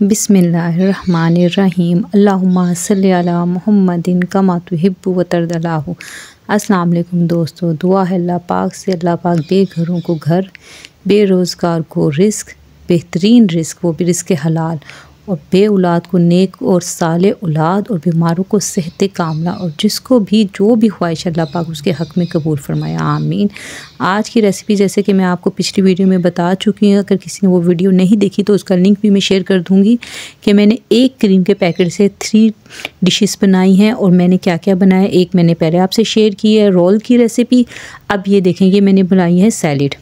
बिस्मिल्लाहिर्रहमानिर्रहीम अल्लाहुम्मा सल्लि अला मुहम्मदिन कमा तुहिब्बु व तर्दलाहु। अस्सलाम वालेकुम दोस्तों, दुआ है अल्लाह पाक से अल्लाह पाक बेघरों को घर, बेरोज़गार को रिस्क, बेहतरीन रिस्क वो भी रिस्क हलाल, और बे औलाद को नेक और साले औलाद, और बीमारों को सेहत कामला, और जिसको भी जो भी ख्वाहिश अल्लाह पाक उसके हक़ में कबूल फरमाया, आमीन। आज की रेसिपी जैसे कि मैं आपको पिछली वीडियो में बता चुकी हूँ, अगर किसी ने वो वीडियो नहीं देखी तो उसका लिंक भी मैं शेयर कर दूँगी कि मैंने एक क्रीम के पैकेट से 3 डिशेस बनाई हैं। और मैंने क्या क्या बनाया, एक मैंने पहले आपसे शेयर की है रोल की रेसिपी। अब ये देखेंगे मैंने बनाई है सैलेड,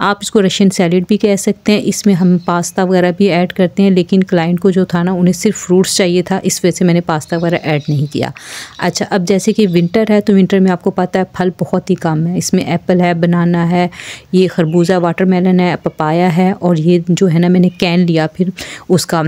आप इसको रशियन सैलेड भी कह सकते हैं। इसमें हम पास्ता वगैरह भी ऐड करते हैं, लेकिन क्लाइंट को जो था ना उन्हें सिर्फ फ्रूट्स चाहिए था, इस वजह से मैंने पास्ता वगैरह ऐड नहीं किया। अच्छा, अब जैसे कि विंटर है तो विंटर में आपको पता है फल बहुत ही कम है। इसमें एप्पल है, बनाना है, ये खरबूजा वाटरमेलन है, पपाया है, और ये जो है ना मैंने कैन लिया फिर उसका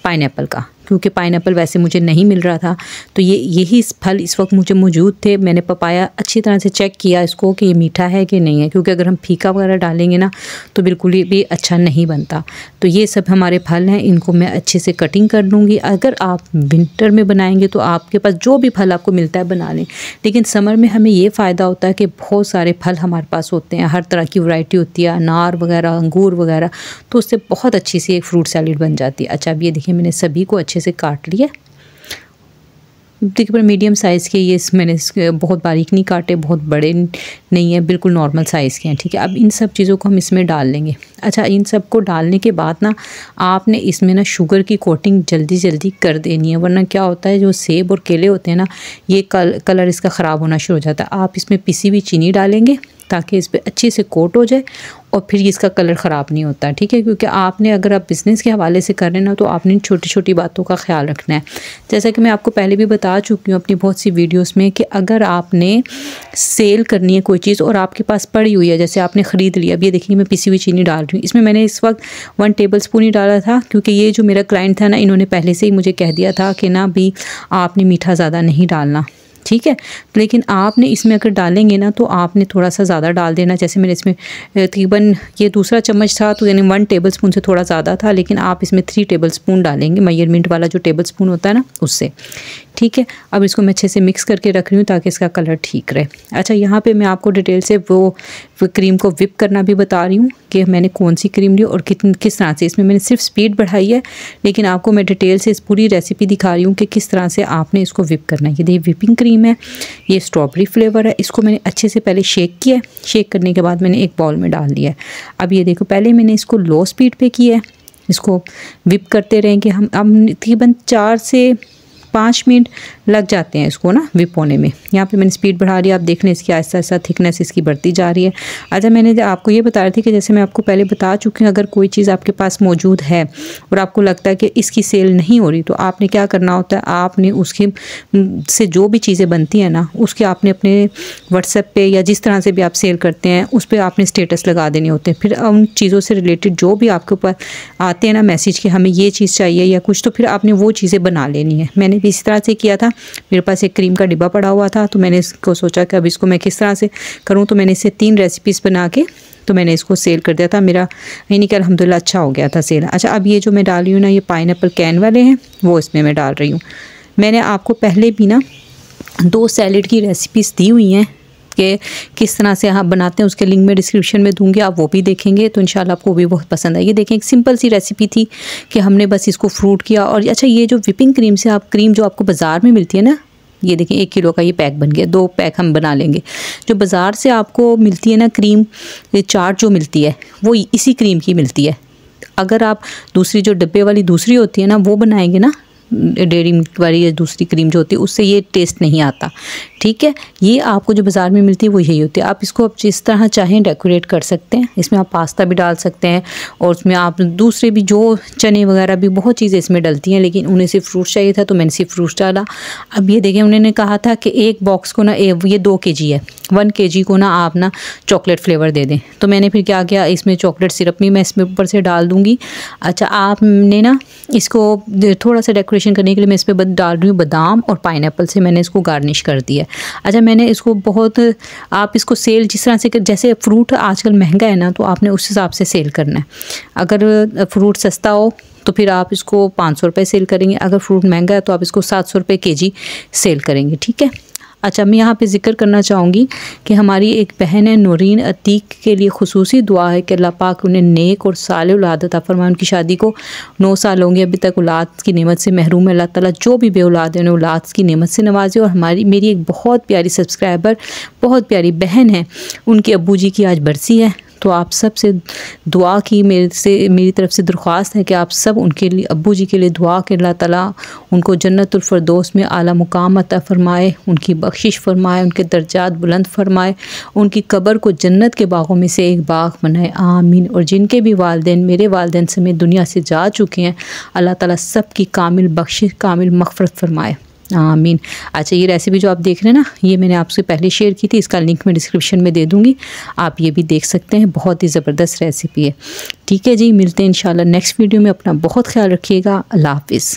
पाइनएप्पल का, क्योंकि पाइनएप्पल वैसे मुझे नहीं मिल रहा था, तो यही फल इस वक्त मुझे मौजूद थे। मैंने पपाया अच्छी तरह से चेक किया इसको कि ये मीठा है कि नहीं है, क्योंकि अगर हम फीका वगैरह डालेंगे ना तो बिल्कुल ही भी अच्छा नहीं बनता। तो ये सब हमारे फल हैं, इनको मैं अच्छे से कटिंग कर लूँगी। अगर आप विंटर में बनाएंगे तो आपके पास जो भी फल आपको मिलता है बना लें, लेकिन समर में हमें ये फ़ायदा होता है कि बहुत सारे फल हमारे पास होते हैं, हर तरह की वैरायटी होती है, अनार वगैरह, अंगूर वगैरह, तो उससे बहुत अच्छी सी एक फ्रूट सैलेड बन जाती है। अच्छा, अब ये देखिए मैंने सभी को अच्छे से काट लिया। देखिए पर मीडियम साइज़ के ये मैंने बहुत बारीक नहीं काटे, बहुत बड़े नहीं है, बिल्कुल नॉर्मल साइज़ के हैं। ठीक है, अब इन सब चीज़ों को हम इसमें डाल लेंगे। अच्छा, इन सब को डालने के बाद ना आपने इसमें ना शुगर की कोटिंग जल्दी जल्दी कर देनी है, वरना क्या होता है जो सेब और केले होते हैं ना ये कलर इसका ख़राब होना शुरू हो जाता है। आप इसमें पिसी हुई चीनी डालेंगे ताकि इस पर अच्छे से कोट हो जाए और फिर इसका कलर ख़राब नहीं होता। ठीक है, क्योंकि आपने अगर आप बिज़नेस के हवाले से कर रहे हैं ना तो आपने छोटी छोटी बातों का ख्याल रखना है। जैसा कि मैं आपको पहले भी बता चुकी हूँ अपनी बहुत सी वीडियोस में कि अगर आपने सेल करनी है कोई चीज़ और आपके पास पड़ी हुई है, जैसे आपने ख़रीद लिया, अब ये देखिए मैं पिसी हुई चीनी डाल रही हूँ। इसमें मैंने इस वक्त 1 टेबलस्पून ही डाला था, क्योंकि ये जो मेरा क्लाइंट था ना इन्होंने पहले से ही मुझे कह दिया था कि ना भी आपने मीठा ज़्यादा नहीं डालना। ठीक है, लेकिन आपने इसमें अगर डालेंगे ना तो आपने थोड़ा सा ज़्यादा डाल देना। जैसे मैंने इसमें तकरीबन ये दूसरा चम्मच था तो यानी 1 टेबलस्पून से थोड़ा ज़्यादा था, लेकिन आप इसमें 3 टेबलस्पून डालेंगे, मेजरमेंट वाला जो टेबलस्पून होता है ना उससे। ठीक है, अब इसको मैं अच्छे से मिक्स करके रख रही हूँ ताकि इसका कलर ठीक रहे। अच्छा, यहाँ पे मैं आपको डिटेल से वो क्रीम को विप करना भी बता रही हूँ कि मैंने कौन सी क्रीम ली और किस तरह से। इसमें मैंने सिर्फ स्पीड बढ़ाई है, लेकिन आपको मैं डिटेल से इस पूरी रेसिपी दिखा रही हूँ कि किस तरह से आपने इसको विप करना है। ये देखिए विपिंग क्रीम है, ये स्ट्रॉबेरी फ्लेवर है। इसको मैंने अच्छे से पहले शेक किया है, शेक करने के बाद मैंने एक बाउल में डाल दिया है। अब ये देखो पहले मैंने इसको लो स्पीड पे किया है, इसको विप करते रहेंगे हम। अब तकरीबन 4 से 5 मिनट लग जाते हैं इसको ना विप होने में। यहाँ पे मैंने स्पीड बढ़ा लिया, आप देख लें इसकी आहिस्ता आहिस्ता थिकनेस इसकी बढ़ती जा रही है। अच्छा, मैंने आपको ये बता रही थी कि जैसे मैं आपको पहले बता चुकी हूँ, अगर कोई चीज़ आपके पास मौजूद है और आपको लगता है कि इसकी सेल नहीं हो रही तो आपने क्या करना होता है, आपने उसकी से जो भी चीज़ें बनती हैं ना उसके आपने अपने व्हाट्सएप पे या जिस तरह से भी आप सेल करते हैं उस पर आपने स्टेटस लगा देने होते हैं। फिर उन चीज़ों से रिलेटेड जो भी आपके ऊपर आते हैं ना मैसेज कि हमें ये चीज़ चाहिए या कुछ, तो फिर आपने वो चीज़ें बना लेनी है। मैंने इस तरह से किया था, मेरे पास एक क्रीम का डिब्बा पड़ा हुआ था तो मैंने इसको सोचा कि अब इसको मैं किस तरह से करूं, तो मैंने इससे 3 रेसिपीज़ बना के तो मैंने इसको सेल कर दिया था। मेरा यानी कि अल्हम्दुलिल्लाह अच्छा हो गया था सेल। अच्छा, अब ये जो मैं डाल रही हूँ ना ये पाइनएप्पल कैन वाले हैं वो इसमें मैं डाल रही हूँ। मैंने आपको पहले भी ना 2 सैलेड की रेसिपीज़ दी हुई हैं कि किस तरह से आप बनाते हैं, उसके लिंक में डिस्क्रिप्शन में दूंगी, आप वो भी देखेंगे तो इंशाल्लाह आपको भी बहुत पसंद आएगी। देखें एक सिंपल सी रेसिपी थी कि हमने बस इसको फ्रूट किया। और अच्छा, ये जो विपिंग क्रीम से आप क्रीम जो आपको बाज़ार में मिलती है ना, ये देखें 1 किलो का ये पैक बन गया, 2 पैक हम बना लेंगे। जो बाज़ार से आपको मिलती है ना क्रीम, ये चाट जो मिलती है वो इसी क्रीम की मिलती है। अगर आप दूसरी जो डब्बे वाली दूसरी होती है ना वो बनाएंगे ना, डेयरी मिल्क वाली या दूसरी क्रीम जो होती है उससे ये टेस्ट नहीं आता। ठीक है, ये आपको जो बाज़ार में मिलती है वो यही होती है। आप इसको अब जिस तरह चाहें डेकोरेट कर सकते हैं, इसमें आप पास्ता भी डाल सकते हैं और उसमें आप दूसरे भी जो चने वगैरह भी बहुत चीज़ें इसमें डलती हैं, लेकिन उन्हें सिर्फ फ्रूट्स चाहिए था तो मैंने सिर्फ फ्रूट्स डाला। अब ये देखें उन्होंने कहा था कि एक बॉक्स को ना ये 2 kg है, 1 kg को ना आप ना चॉकलेट फ्लेवर दे दें। तो मैंने फिर क्या किया, इसमें चॉकलेट सिरप भी मैं इसमें ऊपर से डाल दूँगी। अच्छा, आपने ना इसको थोड़ा सा डेकोरेशन करने के लिए मैं इस पर डाल रही हूँ बादाम और पाइनएप्पल से मैंने इसको गार्निश कर दिया। अच्छा, मैंने इसको बहुत, आप इसको सेल जिस तरह से जैसे फ्रूट आजकल महंगा है ना तो आपने उस हिसाब से सेल करना है। अगर फ्रूट सस्ता हो तो फिर आप इसको 500 रुपये सेल करेंगे। अगर फ्रूट महंगा है तो आप इसको 700 रुपये केजी सेल करेंगे, ठीक है। अच्छा, मैं यहाँ पे ज़िक्र करना चाहूँगी कि हमारी एक बहन है नूरीन अतीक, के लिए खुसूसी दुआ है कि अल्लाह पाक उन्हें नेक और साले औलाद अता फरमाए। उनकी शादी को 9 साल होंगे, अभी तक औलाद की नेमत से महरूम है। अल्लाह ताला जो भी बे औलाद है उन्हें औलाद की नेमत से नवाजे। और मेरी एक बहुत प्यारी सब्सक्राइबर, बहुत प्यारी बहन है, उनके अब्बू जी की आज बरसी है, तो आप सब से दुआ की मेरी तरफ से दरख्वास्त है कि आप सब उनके लिए, अब्बू जी के लिए दुआ कि अल्लाह ताला उनको जन्नतुल फिरदौस में आला मुकाम अता फरमाए, उनकी बख्शिश फरमाए, उनके दर्जात बुलंद फरमाए, उनकी कब्र को जन्नत के बागों में से एक बाग बनाए, आमीन। और जिनके भी वालिदैन मेरे वालिदैन समेत दुनिया से जा चुके हैं, अल्लाह ताला सब की कामिल बख्शिश, कामिल मग़फ़िरत फरमाए, आमीन। अच्छा, ये रेसिपी जो आप देख रहे हैं ना, ये मैंने आपसे पहले शेयर की थी, इसका लिंक मैं डिस्क्रिप्शन में दे दूँगी, आप ये भी देख सकते हैं। बहुत ही ज़बरदस्त रेसिपी है, ठीक है जी। मिलते हैं इंशाल्लाह नेक्स्ट वीडियो में। अपना बहुत ख्याल रखिएगा। अल्लाह हाफ़िज़।